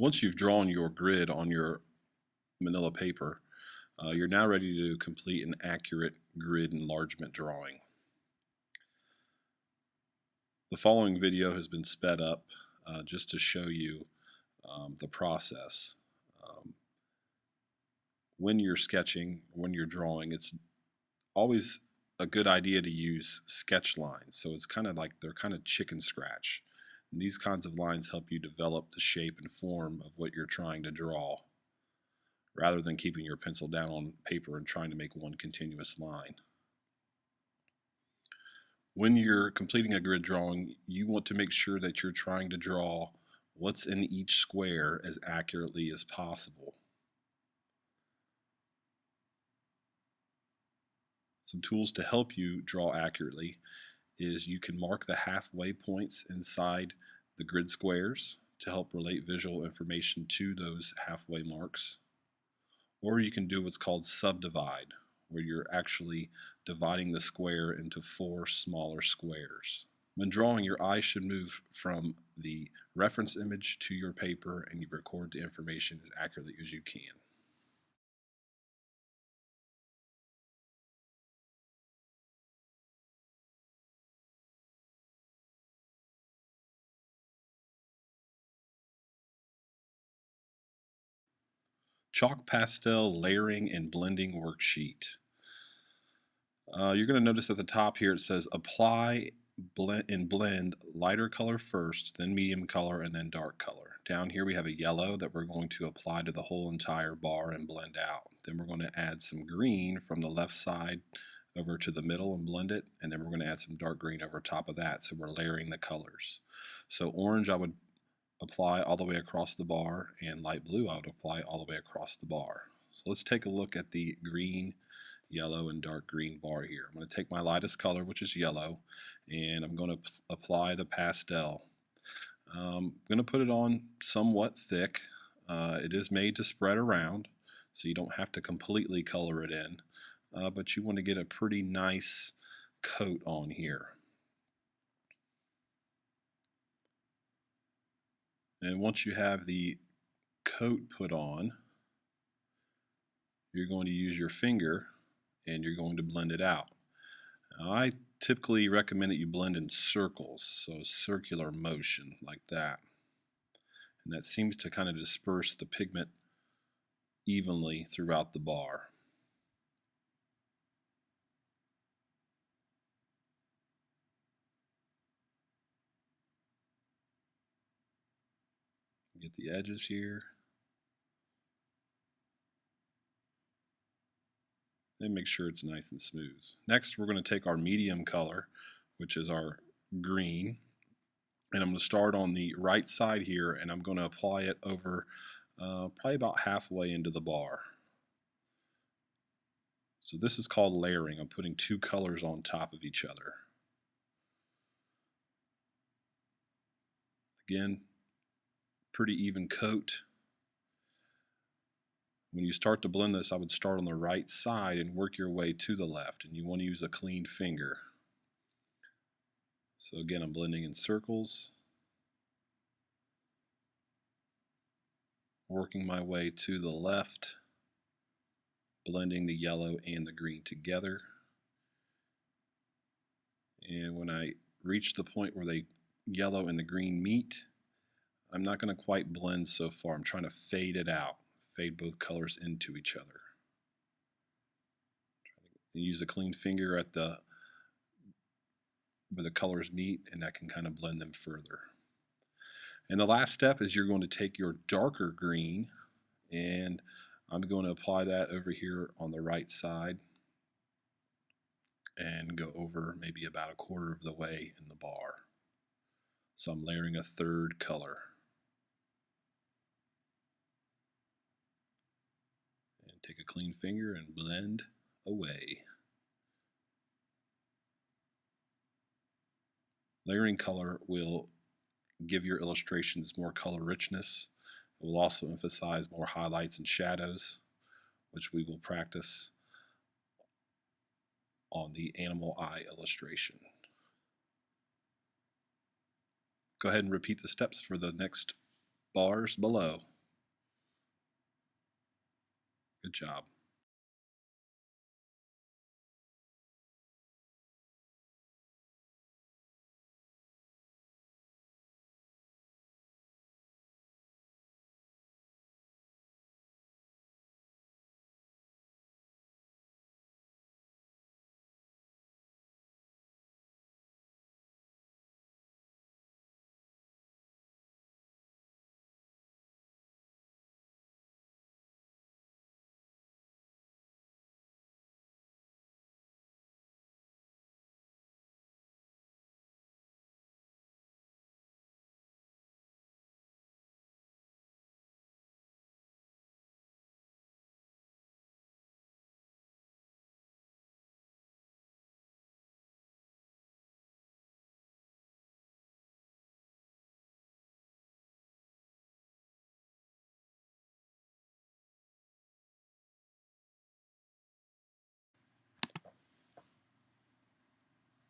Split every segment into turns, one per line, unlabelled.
Once you've drawn your grid on your manila paper, you're now ready to complete an accurate grid enlargement drawing. The following video has been sped up just to show you the process. Um, when you're sketching, when you're drawing, it's always a good idea to use sketch lines. So it's kind of like they're kind of chicken scratch. And these kinds of lines help you develop the shape and form of what you're trying to draw, rather than keeping your pencil down on paper and trying to make one continuous line. When you're completing a grid drawing, you want to make sure that you're trying to draw what's in each square as accurately as possible. Some tools to help you draw accurately is you can mark the halfway points inside the grid squares to help relate visual information to those halfway marks. Or you can do what's called subdivide, where you're actually dividing the square into 4 smaller squares. When drawing, your eye should move from the reference image to your paper, and you record the information as accurately as you can. Chalk pastel layering and blending worksheet. You're going to notice at the top here it says apply and blend lighter color first, then medium color, and then dark color. Down here we have a yellow that we're going to apply to the whole entire bar and blend out. Then we're going to add some green from the left side over to the middle and blend it, and then we're going to add some dark green over top of that, so we're layering the colors. So orange I would apply all the way across the bar, and light blue I would apply all the way across the bar. So let's take a look at the green, yellow, and dark green bar here. I'm going to take my lightest color, which is yellow, and I'm going to apply the pastel. I'm going to put it on somewhat thick. It is made to spread around, so you don't have to completely color it in, but you want to get a pretty nice coat on here. And once you have the coat put on, you're going to use your finger and you're going to blend it out. Now, I typically recommend that you blend in circles, so a circular motion like that. And that seems to kind of disperse the pigment evenly throughout the bar. Get the edges here. And make sure it's nice and smooth. Next, we're going to take our medium color, which is our green, and I'm going to start on the right side here, and I'm going to apply it over probably about halfway into the bar. So this is called layering. I'm putting 2 colors on top of each other. Again, pretty even coat. When you start to blend this, I would start on the right side and work your way to the left, and you want to use a clean finger. So again, I'm blending in circles, working my way to the left, blending the yellow and the green together. And when I reach the point where the yellow and the green meet, I'm not going to quite blend so far. I'm trying to fade it out, fade both colors into each other. Use a clean finger at where the colors meet, and that can kind of blend them further. And the last step is you're going to take your darker green, and I'm going to apply that over here on the right side and go over maybe about 1/4 of the way in the bar. So I'm layering a 3rd color. And take a clean finger and blend away. Layering color will give your illustrations more color richness. It will also emphasize more highlights and shadows, which we will practice on the animal eye illustration. Go ahead and repeat the steps for the next bars below. Good job.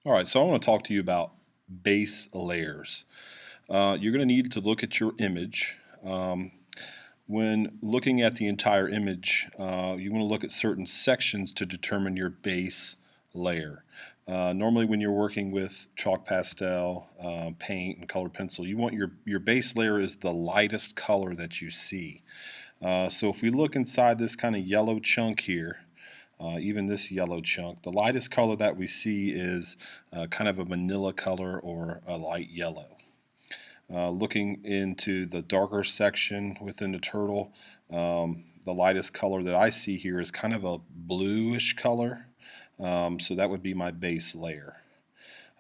All right, so I want to talk to you about base layers. You're going to need to look at your image. When looking at the entire image, you want to look at certain sections to determine your base layer. Normally when you're working with chalk pastel, paint, and colored pencil, you want your base layer is the lightest color that you see. So if we look inside this kind of yellow chunk here, even this yellow chunk, the lightest color that we see is kind of a manila color or a light yellow. Looking into the darker section within the turtle, the lightest color that I see here is kind of a bluish color. So that would be my base layer.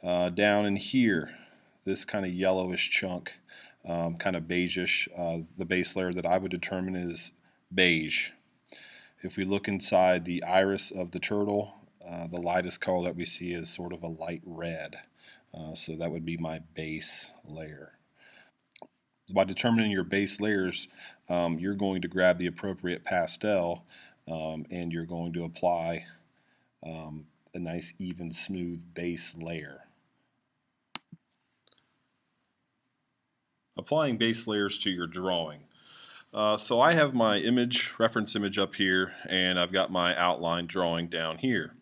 Down in here, this kind of yellowish chunk, kind of beigeish, the base layer that I would determine is beige. If we look inside the iris of the turtle, the lightest color that we see is sort of a light red. So that would be my base layer. By determining your base layers, you're going to grab the appropriate pastel and you're going to apply a nice, even, smooth base layer. Applying base layers to your drawing. So I have my reference image up here, and I've got my outline drawing down here.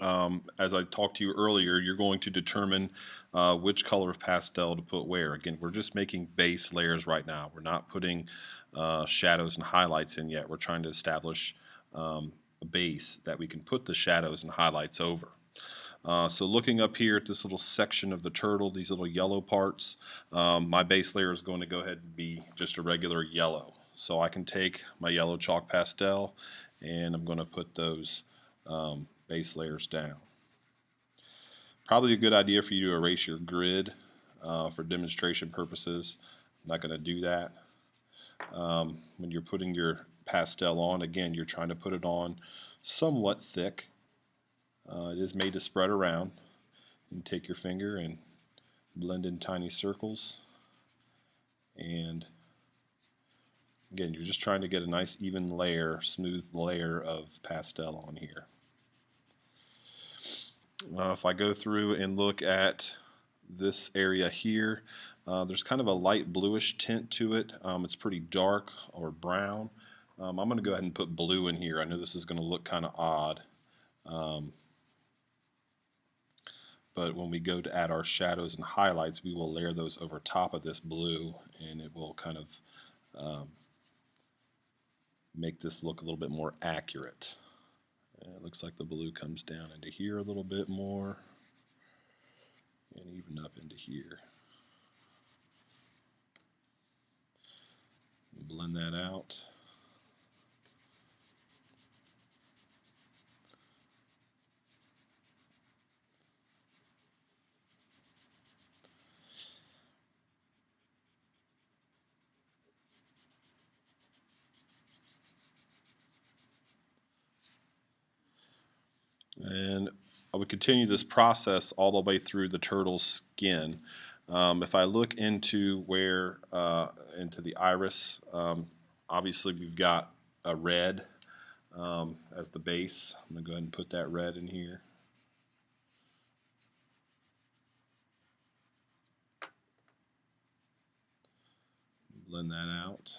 As I talked to you earlier, you're going to determine which color of pastel to put where. Again, we're just making base layers right now. We're not putting shadows and highlights in yet. We're trying to establish a base that we can put the shadows and highlights over. So looking up here at this little section of the turtle, these little yellow parts, my base layer is going to go ahead and be just a regular yellow. So I can take my yellow chalk pastel and I'm going to put those base layers down. Probably a good idea for you to erase your grid for demonstration purposes. I'm not going to do that. When you're putting your pastel on, again, you're trying to put it on somewhat thick. It is made to spread around. And take your finger and blend in tiny circles. And again, you're just trying to get a nice even layer, smooth layer of pastel on here. If I go through and look at this area here, there's kind of a light bluish tint to it. It's pretty dark or brown. I'm going to go ahead and put blue in here. I know this is going to look kind of odd. But when we go to add our shadows and highlights, we will layer those over top of this blue, and it will kind of make this look a little bit more accurate. And it looks like the blue comes down into here a little bit more, and even up into here. Blend that out. And I would continue this process all the way through the turtle's skin. If I look into into the iris, obviously we've got a red as the base. I'm going to go ahead and put that red in here. Blend that out.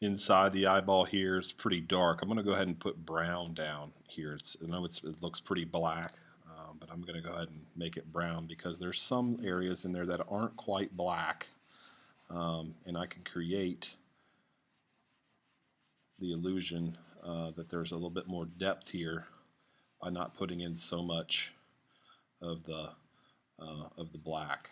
inside the eyeball here is pretty dark. I'm going to go ahead and put brown down here. I know it looks pretty black, but I'm going to go ahead and make it brown because there's some areas in there that aren't quite black, and I can create the illusion that there's a little bit more depth here by not putting in so much of the black.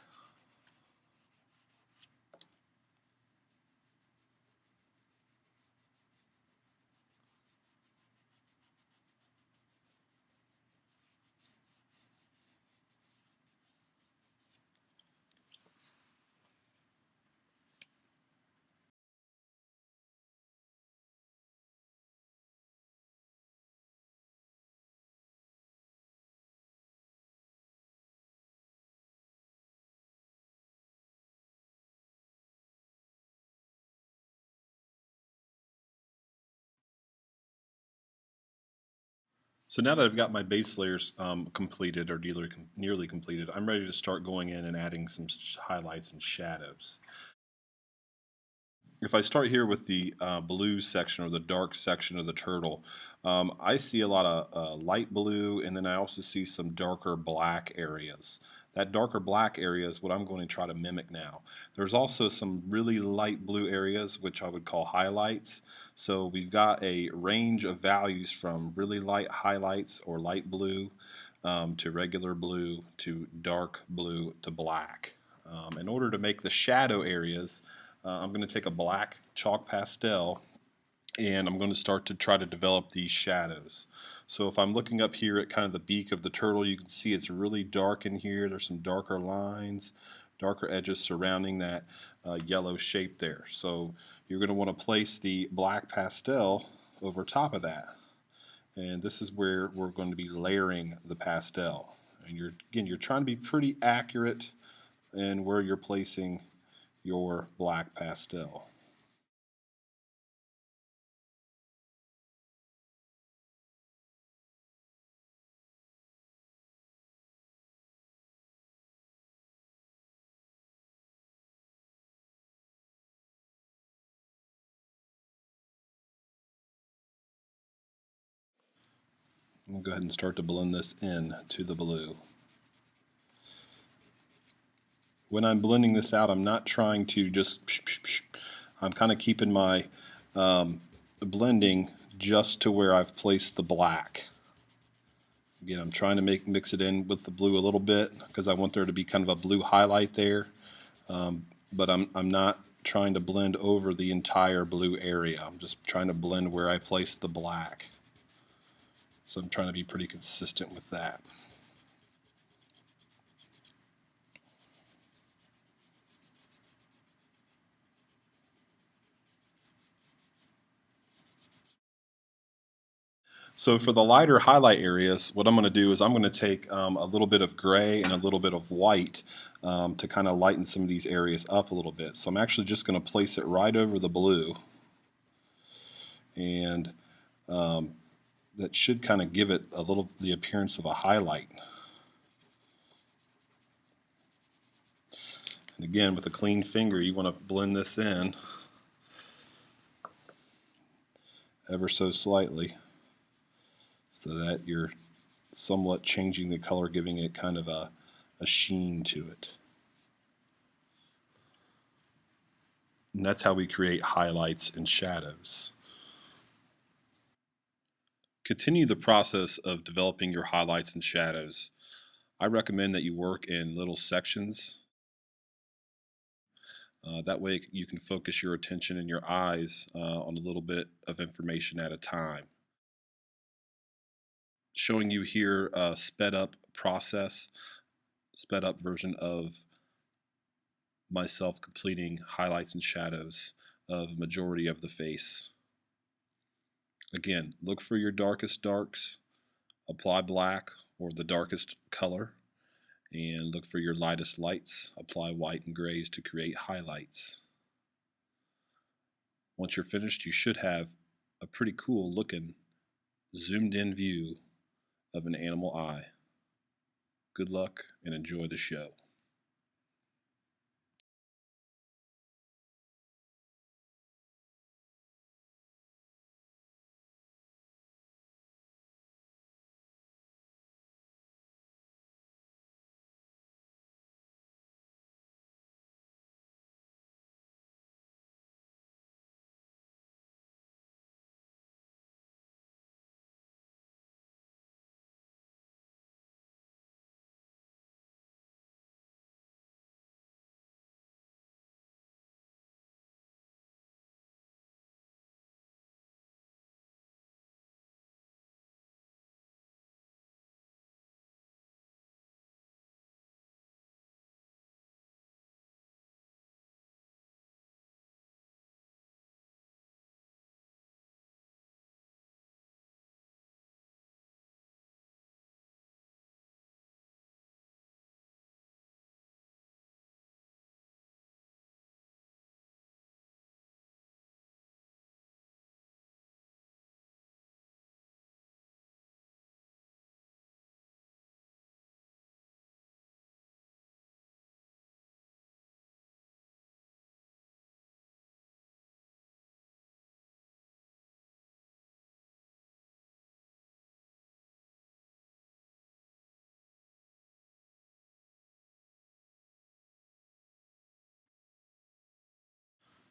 So now that I've got my base layers completed or nearly completed, I'm ready to start going in and adding some highlights and shadows. If I start here with the blue section or the dark section of the turtle, I see a lot of light blue, and then I also see some darker black areas. That darker black area is what I'm going to try to mimic now. There's also some really light blue areas, which I would call highlights. So we've got a range of values from really light highlights or light blue to regular blue to dark blue to black. In order to make the shadow areas, I'm going to take a black chalk pastel and I'm going to start to try to develop these shadows. So if I'm looking up here at kind of the beak of the turtle, you can see it's really dark in here. There's some darker lines, darker edges surrounding that yellow shape there. So you're going to want to place the black pastel over top of that. And this is where we're going to be layering the pastel. And you're trying to be pretty accurate in where you're placing your black pastel. I'm going to go ahead and start to blend this in to the blue. When I'm blending this out, I'm not trying to just I'm kind of keeping my blending just to where I've placed the black. Again, I'm trying to mix it in with the blue a little bit because I want there to be kind of a blue highlight there, but I'm not trying to blend over the entire blue area. I'm just trying to blend where I placed the black. So I'm trying to be pretty consistent with that. So for the lighter highlight areas, what I'm going to do is I'm going to take a little bit of gray and a little bit of white to kind of lighten some of these areas up a little bit. So I'm actually just going to place it right over the blue, and that should kind of give it the appearance of a highlight. And again, with a clean finger, you want to blend this in ever so slightly so that you're somewhat changing the color, giving it kind of a sheen to it. And that's how we create highlights and shadows. Continue the process of developing your highlights and shadows. I recommend that you work in little sections. That way you can focus your attention and your eyes on a little bit of information at a time. Showing you here a sped up process, sped up version of myself completing highlights and shadows of majority of the face. Again, look for your darkest darks, apply black or the darkest color, and look for your lightest lights, apply white and grays to create highlights. Once you're finished, you should have a pretty cool looking zoomed in view of an animal eye. Good luck and enjoy the show.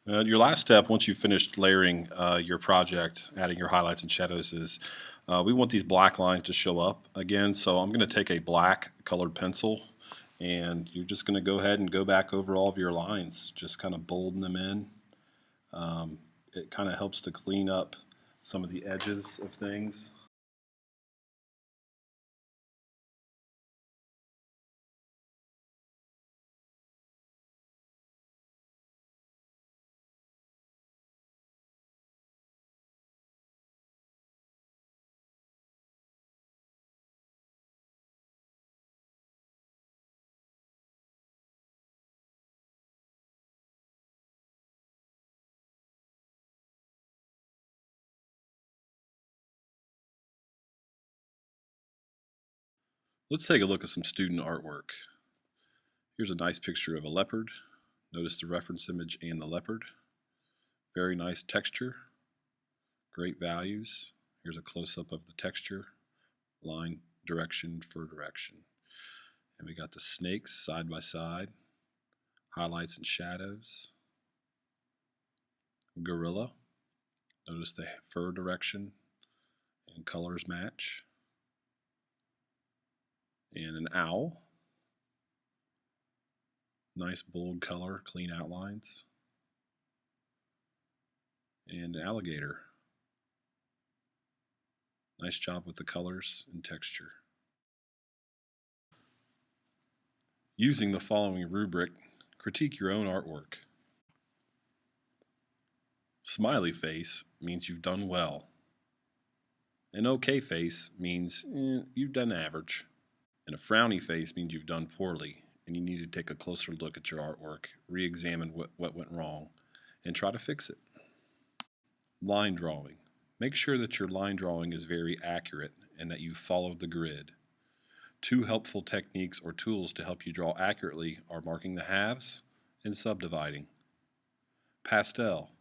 Your last step, once you've finished layering your project, adding your highlights and shadows, is we want these black lines to show up again. So I'm going to take a black colored pencil, and you're just going to go ahead and go back over all of your lines, just kind of bolden them in. It kind of helps to clean up some of the edges of things. Let's take a look at some student artwork. Here's a nice picture of a leopard. Notice the reference image and the leopard. Very nice texture, great values. Here's a close-up of the texture, line, direction for direction. And we got the snakes side by side, highlights and shadows. Gorilla, notice the fur direction and colors match. And an owl, nice bold color, clean outlines. And an alligator, nice job with the colors and texture. Using the following rubric, critique your own artwork. Smiley face means you've done well. An okay face means you've done average. And a frowny face means you've done poorly and you need to take a closer look at your artwork, re-examine what went wrong, and try to fix it. Line drawing. Make sure that your line drawing is very accurate and that you've followed the grid. Two helpful techniques or tools to help you draw accurately are marking the halves and subdividing. Pastel.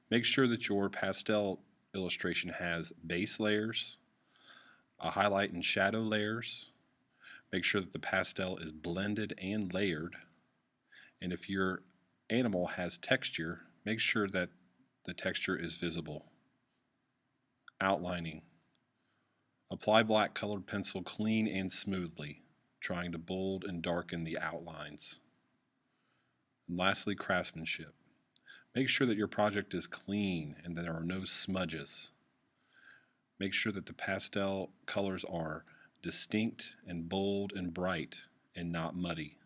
Make sure that your pastel illustration has base layers, a highlight and shadow layers. Make sure that the pastel is blended and layered. And if your animal has texture, make sure that the texture is visible. Outlining. Apply black colored pencil clean and smoothly, trying to bold and darken the outlines. And lastly, craftsmanship. Make sure that your project is clean and there are no smudges. Make sure that the pastel colors are distinct and bold and bright and not muddy.